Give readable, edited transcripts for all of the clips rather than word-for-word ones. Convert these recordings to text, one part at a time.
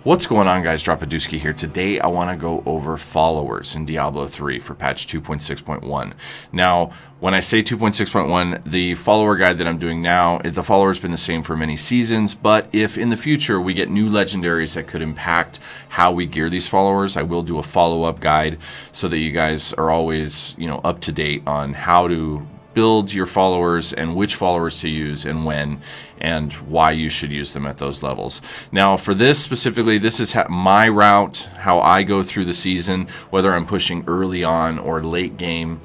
What's going on, guys? Dropadooski here. Today I want to go over followers in Diablo 3 for patch 2.6.1. Now, when I say 2.6.1, the follower guide that I'm doing now, the follower's been the same for many seasons, but if in the future we get new legendaries that could impact how we gear these followers, I will do a follow-up guide so that you guys are always, up to date on how to build your followers and which followers to use and when and why you should use them at those levels. Now for this specifically, this is my route, how I go through the season, whether I'm pushing early on or late game,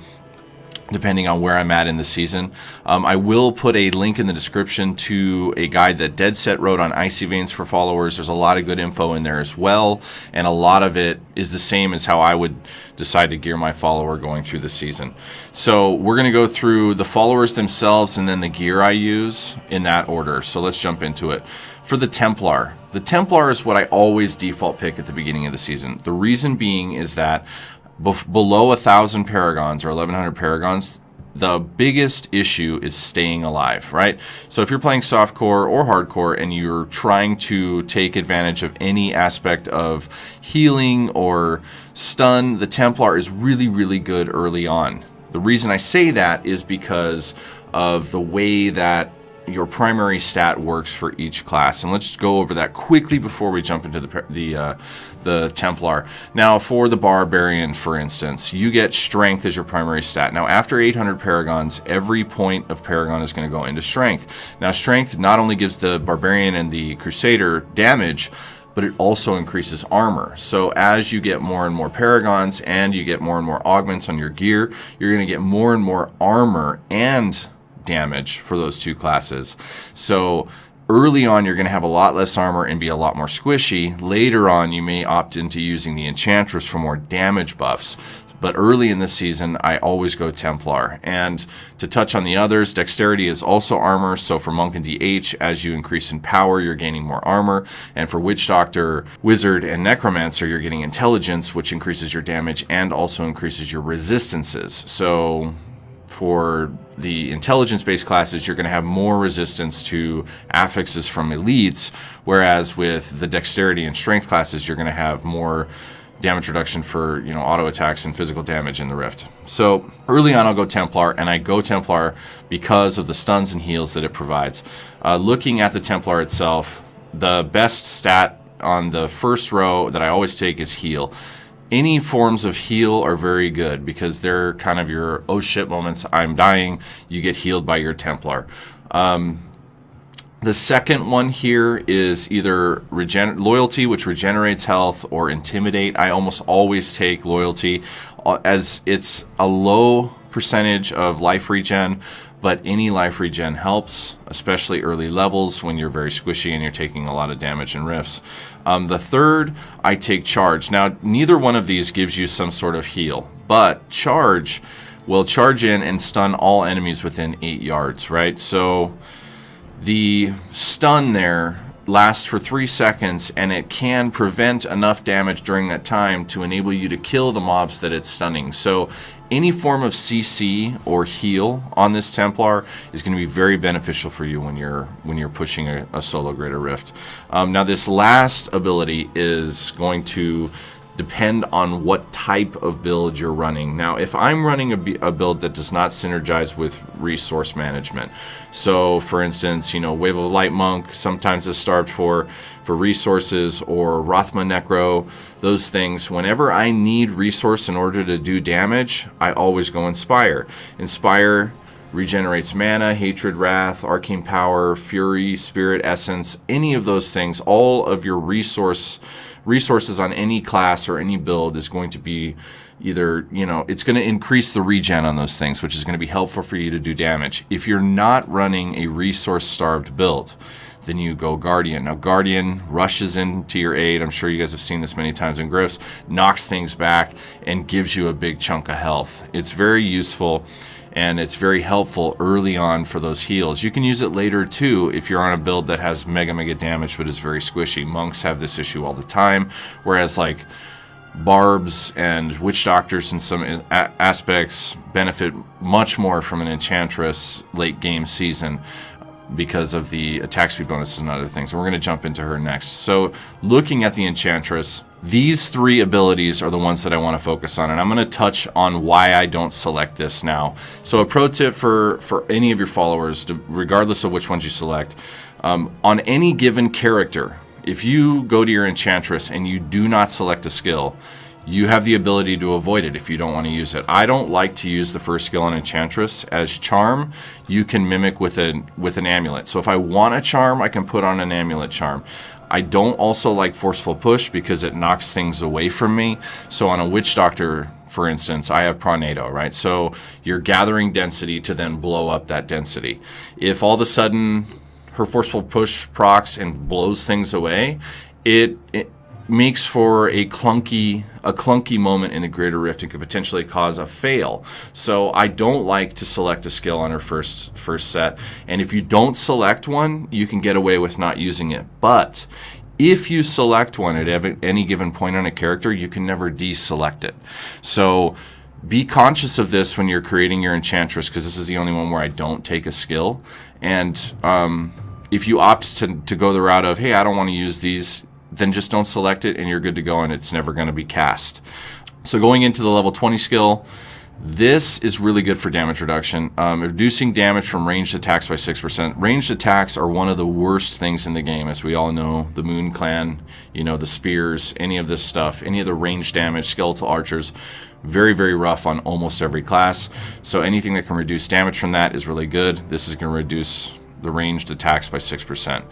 depending on where I'm at in the season. I will put a link in the description to a guide that Deadset wrote on Icy Veins for followers. There's a lot of good info in there as well, and a lot of it is the same as how I would decide to gear my follower going through the season. So we're going to go through the followers themselves and then the gear I use in that order. So let's jump into it. For the Templar is what I always default pick at the beginning of the season. The reason being is that below 1,000 paragons or 1,100 paragons, the biggest issue is staying alive, right? So if you're playing softcore or hardcore and you're trying to take advantage of any aspect of healing or stun, the Templar is really, really good early on. The reason I say that is because of the way that your primary stat works for each class, and let's go over that quickly before we jump into the Templar. Now, for the Barbarian, for instance, you get Strength as your primary stat. Now, after 800 Paragons, every point of Paragon is going to go into Strength. Now, Strength not only gives the Barbarian and the Crusader damage, but it also increases armor. So as you get more and more Paragons and you get more and more augments on your gear, you're going to get more and more armor and damage for those two classes. So early on you're going to have a lot less armor and be a lot more squishy. Later on you may opt into using the Enchantress for more damage buffs. But early in this season, I always go Templar. And to touch on the others, Dexterity is also armor. So for Monk and DH, as you increase in power, you're gaining more armor. And for Witch Doctor, Wizard, and Necromancer, you're getting Intelligence, which increases your damage and also increases your resistances. So for the intelligence-based classes, you're going to have more resistance to affixes from elites, whereas with the dexterity and strength classes, you're going to have more damage reduction for auto attacks and physical damage in the Rift. So early on, I'll go Templar, and I go Templar because of the stuns and heals that it provides. Looking at the Templar itself, the best stat on the first row that I always take is heal. Any forms of heal are very good because they're kind of your oh shit moments. I'm dying. You get healed by your Templar. The second one here is either Loyalty, which regenerates health, or Intimidate. I almost always take Loyalty as it's a low percentage of life regen, but any life regen helps, especially early levels when you're very squishy and you're taking a lot of damage in rifts. The third, I take Charge. Now, neither one of these gives you some sort of heal, but Charge will charge in and stun all enemies within 8 yards, right? So the stun there lasts for 3 seconds, and it can prevent enough damage during that time to enable you to kill the mobs that it's stunning. So any form of CC or heal on this Templar is going to be very beneficial for you when you're pushing a solo grid or rift. Now this last ability is going to depend on what type of build you're running. Now, if I'm running a build that does not synergize with resource management, so for instance, Wave of Light Monk sometimes is starved for resources, or Rothma Necro, those things, whenever I need resource in order to do damage, I always go Inspire. Inspire regenerates mana, hatred, wrath, arcane power, fury, spirit, essence, any of those things. All of your resources on any class or any build is going to be either, it's going to increase the regen on those things, which is going to be helpful for you to do damage. If you're not running a resource-starved build, then you go Guardian. Now, Guardian rushes into your aid. I'm sure you guys have seen this many times in Griffs, knocks things back, and gives you a big chunk of health. It's very useful, and it's very helpful early on for those heals. You can use it later too if you're on a build that has mega damage but is very squishy. Monks have this issue all the time, whereas like Barbs and Witch Doctors in some aspects benefit much more from an Enchantress late game season. because of the attack speed bonuses and other things. And we're going to jump into her next. So looking at the Enchantress, these 3 abilities are the ones that I want to focus on. And I'm going to touch on why I don't select this now. So a pro tip for any of your followers, regardless of which ones you select, on any given character, if you go to your Enchantress and you do not select a skill, you have the ability to avoid it if you don't want to use it. I don't like to use the first skill on Enchantress. As Charm, you can mimic with an amulet. So if I want a Charm, I can put on an amulet charm. I don't also like Forceful Push because it knocks things away from me. So on a Witch Doctor, for instance, I have Pronado, right? So you're gathering density to then blow up that density. If all of a sudden her Forceful Push procs and blows things away, it makes for a clunky moment in the Greater Rift and could potentially cause a fail. So I don't like to select a skill on her first set. And if you don't select one, you can get away with not using it. But if you select one at any given point on a character, you can never deselect it. So be conscious of this when you're creating your Enchantress, because this is the only one where I don't take a skill. And if you opt to go the route of, hey, I don't want to use these, then just don't select it and you're good to go, and it's never going to be cast. So going into the level 20 skill, this is really good for damage reduction. Reducing damage from ranged attacks by 6%. Ranged attacks are one of the worst things in the game, as we all know. The Moon Clan, the spears, any of this stuff, any of the ranged damage, skeletal archers, very, very rough on almost every class. So anything that can reduce damage from that is really good. This is going to reduce the ranged attacks by 6%.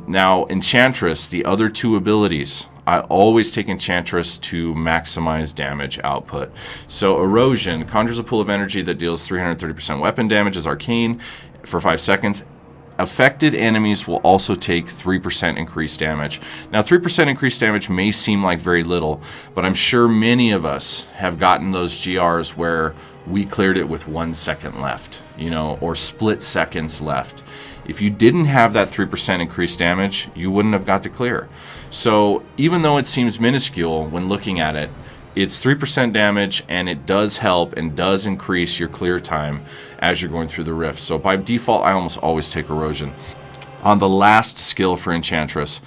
Now, Enchantress, the other 2 abilities, I always take Enchantress to maximize damage output. So Erosion conjures a pool of energy that deals 330% weapon damage as arcane for 5 seconds. Affected enemies will also take 3% increased damage. Now, 3% increased damage may seem like very little, but I'm sure many of us have gotten those GRs where we cleared it with 1 second left, or split seconds left. If you didn't have that 3% increased damage, you wouldn't have got to clear. So even though it seems minuscule when looking at it, it's 3% damage, and it does help and does increase your clear time as you're going through the rift. So by default, I almost always take Erosion. On the last skill for Enchantress,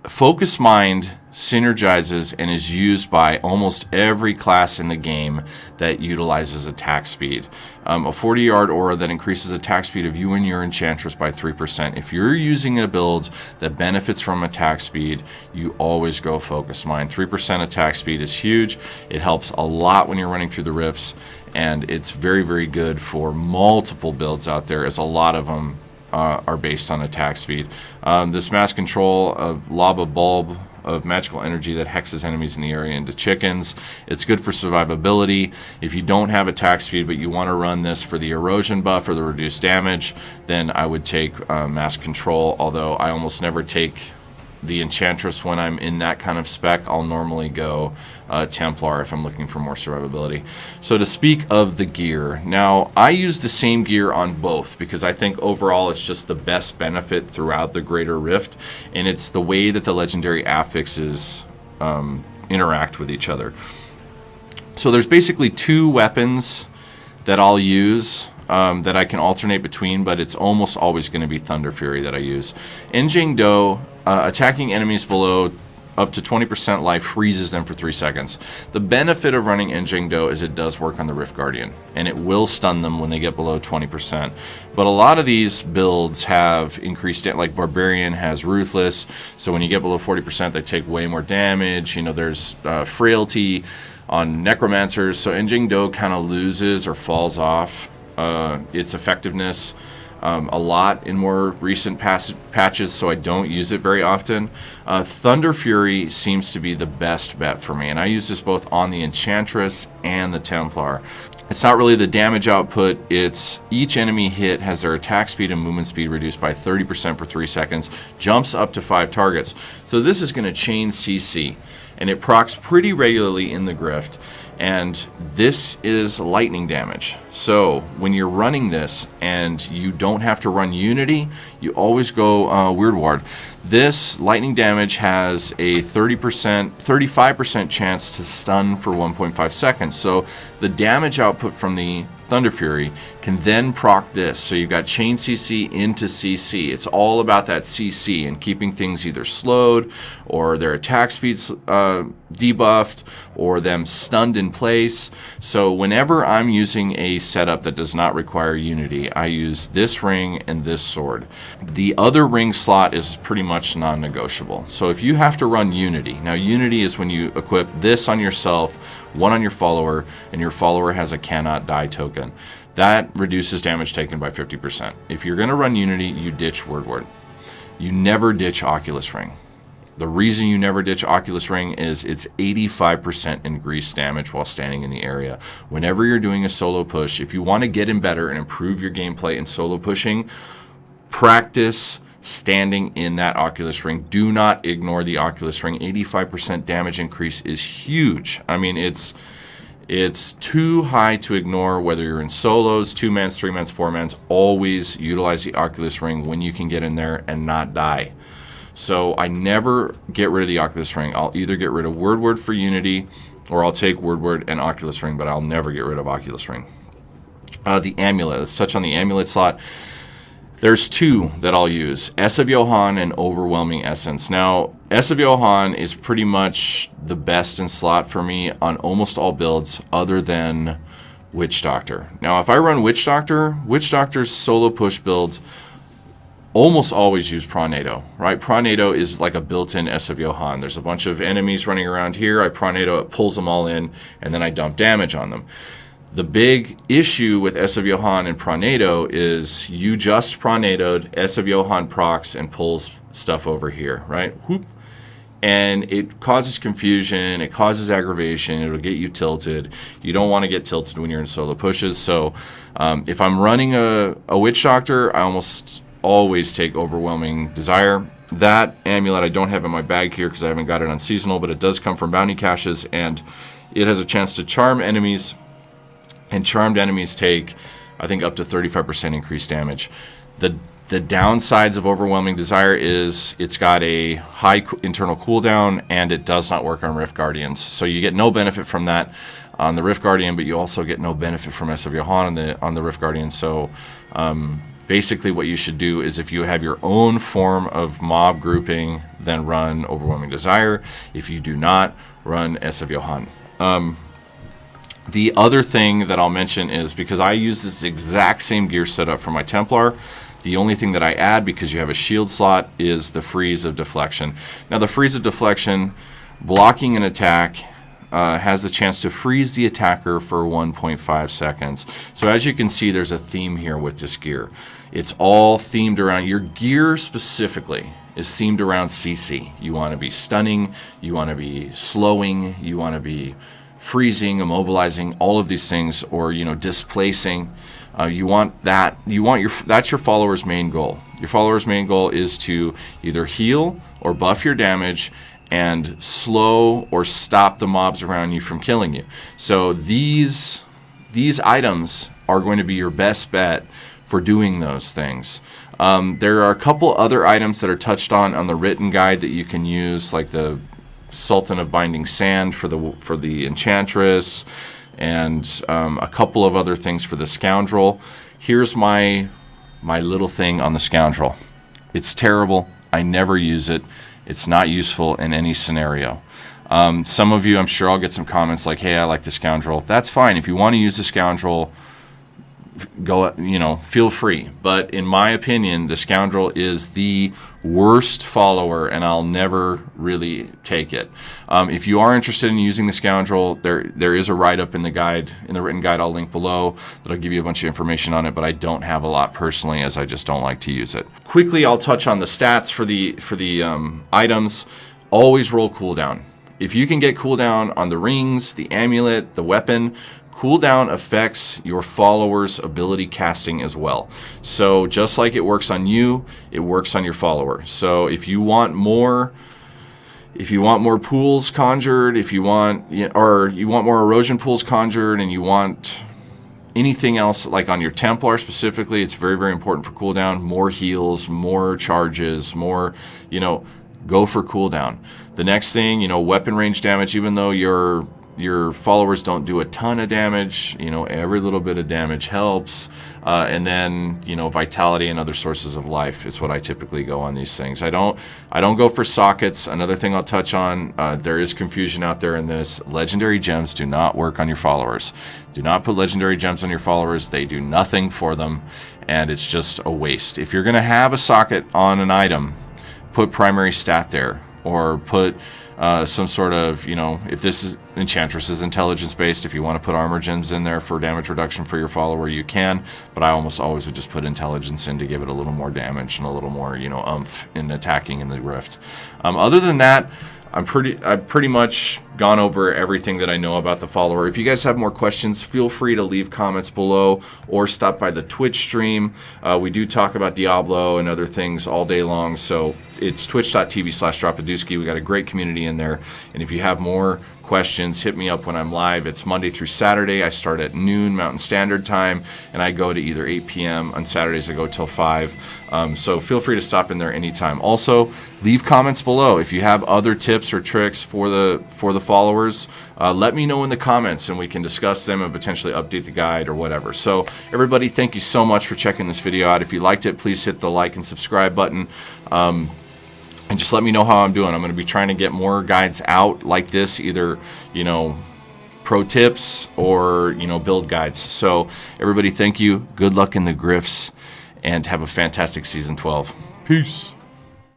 Focus Mind synergizes and is used by almost every class in the game that utilizes attack speed. A 40-yard aura that increases attack speed of you and your Enchantress by 3%. If you're using a build that benefits from attack speed, you always go Focus Mind. 3% attack speed is huge. It helps a lot when you're running through the rifts, and it's very, very good for multiple builds out there, as a lot of them are based on attack speed. This mass control lob a bulb of magical energy that hexes enemies in the area into chickens. It's good for survivability. If you don't have attack speed but you want to run this for the erosion buff or the reduced damage, then I would take mass control, although I almost never take the Enchantress when I'm in that kind of spec. I'll normally go Templar if I'm looking for more survivability. So to speak of the gear, now I use the same gear on both because I think overall it's just the best benefit throughout the Greater Rift, and it's the way that the legendary affixes interact with each other. So there's basically 2 weapons that I'll use that I can alternate between, but it's almost always going to be Thunderfury that I use. Enjing Do, attacking enemies below up to 20% life freezes them for 3 seconds. The benefit of running Enjing Do is it does work on the Rift Guardian, and it will stun them when they get below 20%. But a lot of these builds have increased, like Barbarian has Ruthless, so when you get below 40%, they take way more damage. There's Frailty on Necromancers, so Enjing Do kind of loses or falls off its effectiveness a lot in more recent patches, so I don't use it very often. Thunderfury seems to be the best bet for me, and I use this both on the Enchantress and the Templar. It's not really the damage output, it's each enemy hit has their attack speed and movement speed reduced by 30% for 3 seconds, jumps up to 5 targets. So this is going to chain CC, and it procs pretty regularly in the Grift. And this is lightning damage. So when you're running this and you don't have to run Unity, you always go Weird Ward. This lightning damage has a 35% chance to stun for 1.5 seconds. So the damage output from the Thunderfury, can then proc this. So you've got chain CC into CC. It's all about that CC and keeping things either slowed or their attack speeds debuffed or them stunned in place. So whenever I'm using a setup that does not require Unity, I use this ring and this sword. The other ring slot is pretty much non-negotiable. So if you have to run Unity, now Unity is when you equip this on yourself, one on your follower, and your follower has a cannot die token. That reduces damage taken by 50%. If you're going to run Unity, you ditch Word. You never ditch Oculus Ring. The reason you never ditch Oculus Ring is it's 85% increased damage while standing in the area. Whenever you're doing a solo push, if you want to get in better and improve your gameplay in solo pushing, practice standing in that Oculus Ring. Do not ignore the Oculus Ring. 85% damage increase is huge. I mean, it's too high to ignore whether you're in solos, 2-mans, 3-mans, 4-mans. Always utilize the Oculus Ring when you can get in there and not die. So I never get rid of the Oculus Ring. I'll either get rid of Word for Unity or I'll take Word and Oculus Ring, but I'll never get rid of Oculus Ring. The Amulet. Let's touch on the Amulet slot. There's two that I'll use, S of Johann and Overwhelming Essence. Now, S of Johann is pretty much the best in slot for me on almost all builds other than Witch Doctor. Now, if I run Witch Doctor's solo push builds almost always use Pronado, right? Pronado is like a built-in S of Johann. There's a bunch of enemies running around here. I Pronado, it pulls them all in, and then I dump damage on them. The big issue with S of Johann and Pronado is you just Pronadoed, S of Johann procs and pulls stuff over here, right? Whoop. And it causes confusion, it causes aggravation, it'll get you tilted. You don't want to get tilted when you're in solo pushes. So if I'm running a Witch Doctor, I almost always take Overwhelming Desire. That amulet I don't have in my bag here because I haven't got it on seasonal, but it does come from bounty caches, and it has a chance to charm enemies, and charmed enemies take, I think, up to 35% increased damage. The downsides of Overwhelming Desire is it's got a high internal cooldown, and it does not work on Rift Guardians. So you get no benefit from that on the Rift Guardian, but you also get no benefit from S of Johann on the Rift Guardian. So basically what you should do is if you have your own form of mob grouping, then run Overwhelming Desire. If you do not, run S of Johann. The other thing that I'll mention is because I use this exact same gear setup for my Templar, the only thing that I add, because you have a shield slot, is the Freeze of Deflection. Now the Freeze of Deflection, blocking an attack, has the chance to freeze the attacker for 1.5 seconds. So as you can see, there's a theme here with this gear. It's all themed around, your gear specifically is themed around CC. You want to be stunning, you want to be slowing, you want to be freezing, immobilizing, all of these things, or displacing. You want that. That's your follower's main goal. Your follower's main goal is to either heal or buff your damage and slow or stop the mobs around you from killing you. So these items are going to be your best bet for doing those things. There are a couple other items that are touched on the written guide that you can use, like the Sultan of Binding Sand for the Enchantress, and a couple of other things for the Scoundrel. Here's my little thing on the Scoundrel. It's terrible. I never use it. It's not useful in any scenario. Some of you, I'm sure I'll get some comments like, hey, I like the Scoundrel. That's fine. If you want to use the Scoundrel, go, feel free. But in my opinion, the Scoundrel is the worst follower, and I'll never really take it. If you are interested in using the Scoundrel, there is a write-up in the guide, in the written guide I'll link below, that'll give you a bunch of information on it, but I don't have a lot personally, as I just don't like to use it. Quickly, I'll touch on the stats for the items. Always roll cooldown. If you can get cooldown on the rings, the amulet, the weapon, cooldown affects your follower's ability casting as well. So just like it works on you, it works on your follower. So if you want more pools conjured, if you want more erosion pools conjured, and you want anything else, like on your Templar specifically, it's very, very important for cooldown. More heals, more charges, more, go for cooldown. The next thing, weapon range damage, even though your your followers don't do a ton of damage. You know, every little bit of damage helps. And then, you know, vitality and other sources of life is what I typically go on these things. I don't go for sockets. Another thing I'll touch on, there is confusion out there in this. Legendary gems do not work on your followers. Do not put legendary gems on your followers. They do nothing for them, and it's just a waste. If you're going to have a socket on an item, put primary stat there, or put some sort of, you know, if this is Enchantress is intelligence based, if you want to put armor gems in there for damage reduction for your follower, you can, but I almost always would just put intelligence in to give it a little more damage and a little more, you know, oomph in attacking in the rift. Other than that, I've pretty much gone over everything that I know about the follower. If you guys have more questions, feel free to leave comments below or stop by the Twitch stream. We do talk about Diablo and other things all day long, so it's twitch.tv/dropadooski. We got a great community in there, and if you have more questions, hit me up when I'm live. It's Monday through Saturday. I start at noon Mountain Standard Time, and I go to either 8 p.m. On Saturdays I go till 5. So feel free to stop in there anytime. Also, leave comments below if you have other tips or tricks for the followers. Let me know in the comments, and we can discuss them and potentially update the guide or whatever. So everybody, thank you so much for checking this video out. If you liked it, please hit the like and subscribe button. And just let me know how I'm doing. I'm going to be trying to get more guides out like this, either, you know, pro tips or, you know, build guides. So everybody, thank you. Good luck in the grifts, and have a fantastic season 12. Peace.